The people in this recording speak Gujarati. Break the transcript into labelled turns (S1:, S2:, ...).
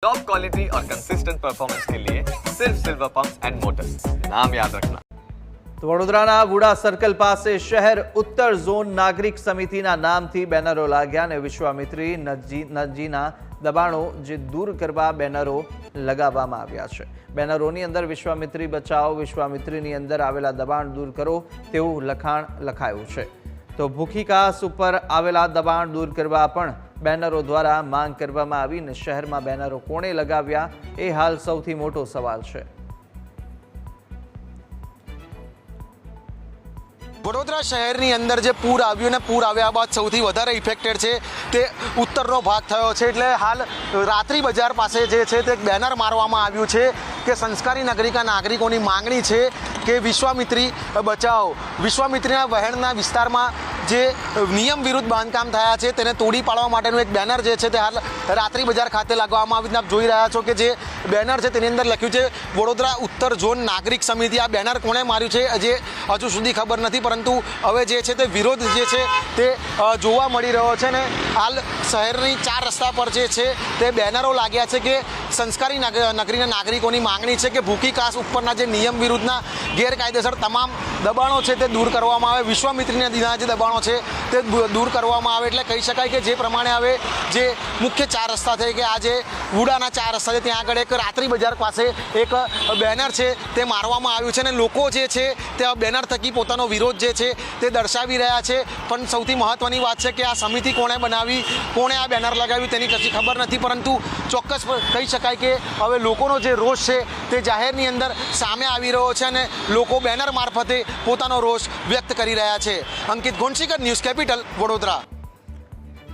S1: टॉप क्वालिटी और कंसिस्टेंट परफॉर्मेंस के लिए सिर्फ सिल्वर पंप्स एंड मोटर्स, नाम याद रखना।
S2: તો વડોદરાના વુડા સર્કલ પાસે શહેર ઉત્તર ઝોન નાગરિક સમિતિના નામથી બેનરો લાગ્યા અને વિશ્વામિત્રી નદીના દબાણો જે દૂર કરવા બેનરો લગાવવામાં આવ્યા છે। બેનરોની અંદર વિશ્વામિત્રી બચાવો, વિશ્વામિત્રીની અંદર આવેલા દબાણ દૂર કરો તેવું લખાણ લખાયું છે। તો ભૂખીકાસ ઉપર આવેલા દબાણ દૂર કરવા પણ બેનરો દ્વારા માંગ કરવામાં આવી અને શહેરમાં બેનરો કોણે લગાવ્યા એ હાલ સૌથી મોટો સવાલ છે।
S3: વડોદરા શહેરની અંદર જે પૂર આવ્યું ને પૂર આવ્યા બાદ સૌથી વધારે ઇફેક્ટેડ છે તે ઉત્તરનો ભાગ થયો છે। એટલે હાલ રાત્રિ બજાર પાસે જે છે તે બેનર મારવામાં આવ્યું છે કે સંસ્કારી નાગરિકોની માંગણી છે કે વિશ્વામિત્રી બચાવો। વિશ્વામિત્રીના વહેણના વિસ્તારમાં જે નિયમ વિરુદ્ધ બાંધકામ થયા છે તેને તોડી પાડવા માટેનું એક બેનર જે છે તે હાલ રાત્રિ બજાર ખાતે લગાવવામાં આવ્યું। આપ જોઈ રહ્યા છો કે જે બેનર છે તેની અંદર લખ્યું છે વડોદરા ઉત્તર ઝોન નાગરિક સમિતિ। આ બેનર કોણે માર્યું છે હજી હજુ સુધી ખબર નથી, પરંતુ હવે જે છે તે વિરોધ જે છે તે જોવા મળી રહ્યો છે ને હાલ શહેરની 4 રસ્તા પર જે છે તે બેનરો લાગ્યા છે કે સંસ્કારી નગરીના નાગરિકોની માંગણી છે કે ભૂખીકાસ ઉપરના જે નિયમ વિરુદ્ધના ગેરકાયદેસર તમામ દબાણો છે તે દૂર કરવામાં આવે, વિશ્વામિત્રી નદીના જે દબાણો છે તે દૂર કરવામાં આવે। એટલે કહી શકાય કે જે પ્રમાણે હવે જે મુખ્ય 4 રસ્તા છે કે આ જે વુડાના 4 રસ્તા છે ત્યાં આગળ એક રાત્રિ બજાર પાસે એક બેનર છે તે મારવામાં આવ્યું છે અને લોકો જે છે તે બેનર થકી પોતાનો વિરોધ જે છે તે દર્શાવી રહ્યા છે। પણ સૌથી મહત્વની વાત છે કે આ સમિતિ કોણે બનાવી, કોણે આ બેનર લગાવ્યું તેની કશી ખબર નથી, પરંતુ ચોક્કસ કહી શકાય કે હવે લોકોનો જે રોષ છે તે જાહેરની અંદર સામે આવી રહ્યો છે અને લોકો બેનર મારફતે પોતાનો રોષ વ્યક્ત કરી રહ્યા છે। અંકિત ગોંડશીકર, ન્યૂઝ કેપિટલ, વડોદરા।